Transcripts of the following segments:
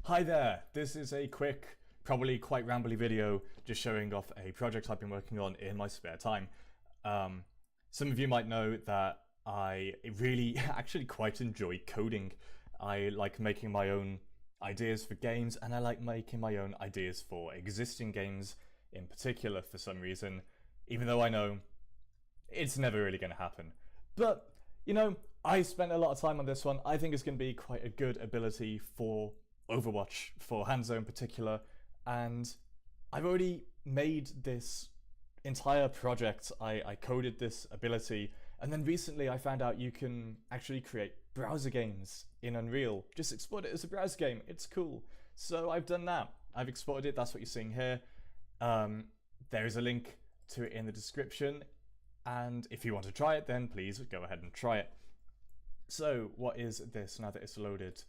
Hi there, this is a quick, probably quite rambly video just showing off a project I've been working on in my spare time. Some of you might know that I really actually quite enjoy coding. I like making my own ideas for games, and I like making my own ideas for existing games in particular for some reason, even though I know it's never really going to happen. But, you know, I spent a lot of time on this one. I think it's going to be quite a good ability for Overwatch, for Hanzo in particular, and I've already made this entire project. I coded this ability, and then recently I found out you can actually create browser games in Unreal. Just export it as a browser game, it's cool. So I've done that. I've exported it, that's what you're seeing here. There is a link to it in the description, and if you want to try it, then please go ahead and try it. So what is this now that it's loaded?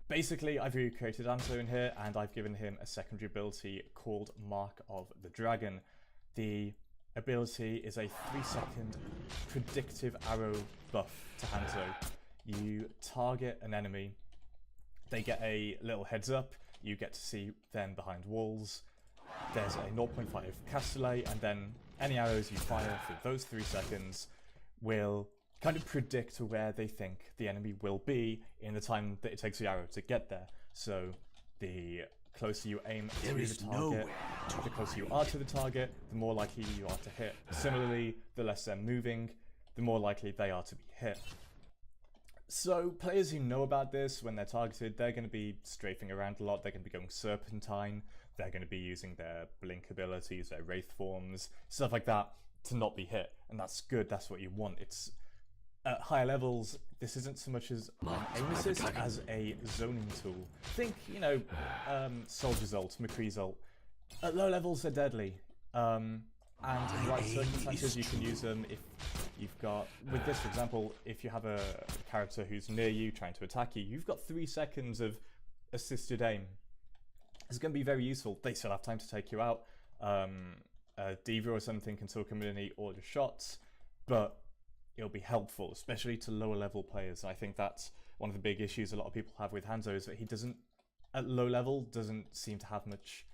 Basically, I've recreated Hanzo in here, and I've given him a secondary ability called Mark of the Dragon. The ability is a 3-second predictive arrow buff to Hanzo. You target an enemy, they get a little heads up, you get to see them behind walls. There's a 0.5 cast delay, and then any arrows you fire for those 3 seconds will kind of predict where they think the enemy will be in the time that it takes the arrow to get there. So the closer you aim to the target, the closer you are to the target, the more likely you are to hit. Similarly, the less they're moving, the more likely they are to be hit. So players who know about this, when they're targeted, they're going to be strafing around a lot, they're going to be going Serpentine, they're going to be using their blink abilities, their wraith forms, stuff like that, to not be hit. And that's good, that's what you want. It's at higher levels, this isn't so much as an aim assist as a zoning tool. Think, you know, Soldier's ult, McCree's ult. At low levels, they're deadly. And in the right circumstances, you can use them if you've got, with this for example, if you have a character who's near you trying to attack you, you've got 3 seconds of assisted aim. It's going to be very useful. They still have time to take you out. A D.Va or something can still come in and eat all your shots, but it'll be helpful, especially to lower level players. I think that's one of the big issues a lot of people have with Hanzo, is that he doesn't, at low level, doesn't seem to have much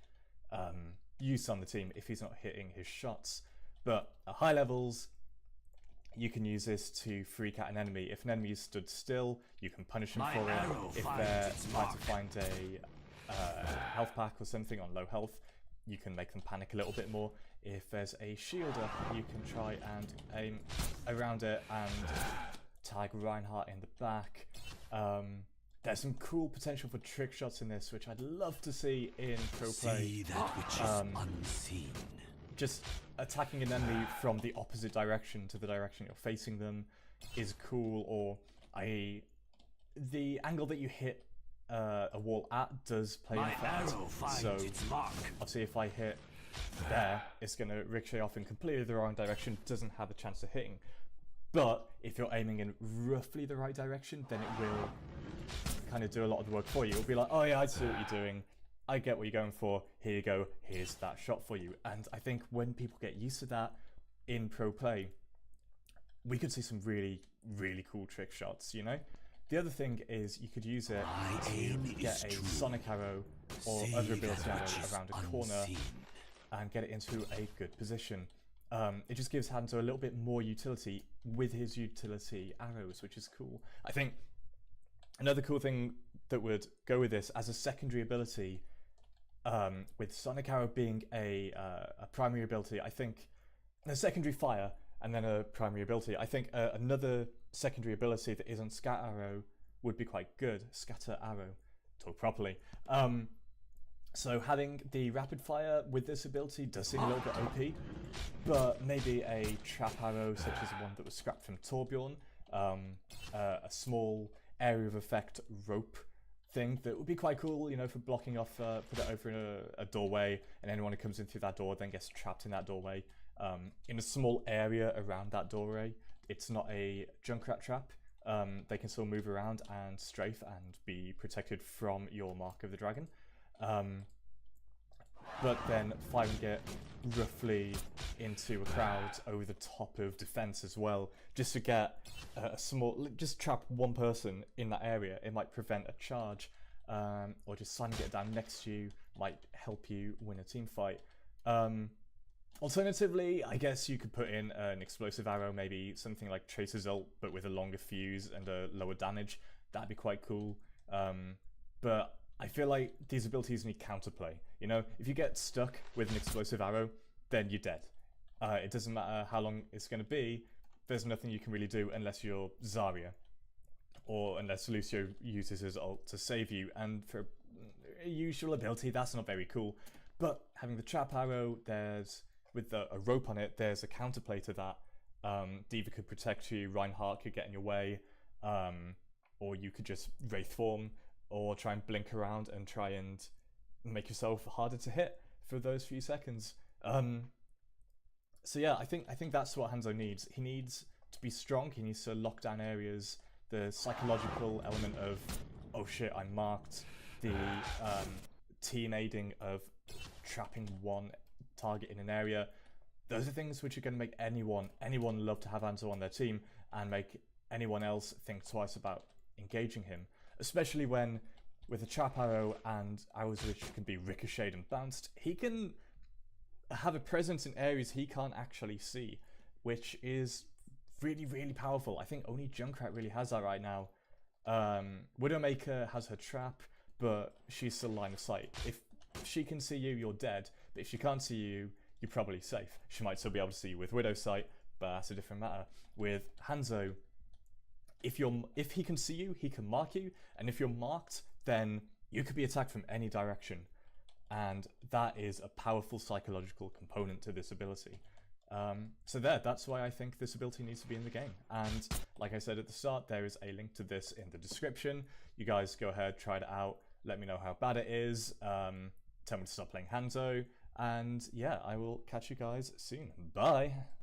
use on the team if he's not hitting his shots. But at high levels, you can use this to freak out an enemy. If an enemy is stood still, you can punish them for it. If they're trying to find a health pack or something on low health, you can make them panic a little bit more. If there's a shield up, you can try and aim around it and tag Reinhardt in the back. There's some cool potential for trick shots in this, which I'd love to see in pro play. See that which is unseen. Just attacking an enemy from the opposite direction to the direction you're facing them is cool, or the angle that you hit a wall at does play an effect. So obviously if I hit there, it's going to ricochet off in completely the wrong direction, doesn't have a chance of hitting. But if you're aiming in roughly the right direction, then it will kind of do a lot of the work for you. It'll be like, oh yeah, I see what you're doing, I get what you're going for, here you go, here's that shot for you. And I think when people get used to that in pro play, we could see some really, really cool trick shots, you know? The other thing is you could use it to get a sonic arrow or other ability arrow around a corner and get it into a good position. It just gives Hanzo a little bit more utility with his utility arrows, which is cool. I think another cool thing that would go with this as a secondary ability, with Sonic Arrow being a primary ability, I think a secondary fire and then a primary ability, I think another secondary ability that isn't Scat Arrow would be quite good. Scatter Arrow, talk properly. So having the rapid fire with this ability does seem a little bit OP, but maybe a trap arrow such as the one that was scrapped from Torbjorn, a small area of effect rope thing that would be quite cool, you know, for blocking off, put it over in a doorway, and anyone who comes in through that door then gets trapped in that doorway. In a small area around that doorway, it's not a Junkrat trap. They can still move around and strafe and be protected from your Mark of the Dragon. But then firing it roughly into a crowd over the top of defense as well, just to get a small, just trap one person in that area. It might prevent a charge. or just slamming it down next to you might help you win a team fight. Alternatively, I guess you could put in an explosive arrow, maybe something like Tracer's ult, but with a longer fuse and a lower damage. That'd be quite cool. But I feel like these abilities need counterplay. You know, if you get stuck with an explosive arrow, then you're dead. It doesn't matter how long it's going to be. There's nothing you can really do unless you're Zarya, or unless Lucio uses his ult to save you. And for a usual ability, that's not very cool. But having the trap arrow, with a rope on it, there's a counterplay to that. D.Va could protect you, Reinhardt could get in your way, or you could just Wraith form, or try and blink around and try and make yourself harder to hit for those few seconds. So yeah, I think that's what Hanzo needs. He needs to be strong, he needs to lock down areas, the psychological element of, oh shit, I'm marked, the T-nading of trapping one target in an area. Those are things which are going to make anyone love to have Hanzo on their team, and make anyone else think twice about engaging him, especially when with a trap arrow and arrows which can be ricocheted and bounced, he can have a presence in areas he can't actually see, which is really powerful. I think only Junkrat really has that right now. Widowmaker has her trap, but she's still line of sight. If she can see you, you're dead. But if she can't see you, you're probably safe. She might still be able to see you with Widow sight, but that's a different matter. With Hanzo, if he can see you, he can mark you, and if you're marked, then you could be attacked from any direction. And that is a powerful psychological component to this ability. So that's why I think this ability needs to be in the game. And like I said at the start, there is a link to this in the description. You guys go ahead, try it out, let me know how bad it is, tell me to stop playing Hanzo, and yeah, I will catch you guys soon. Bye!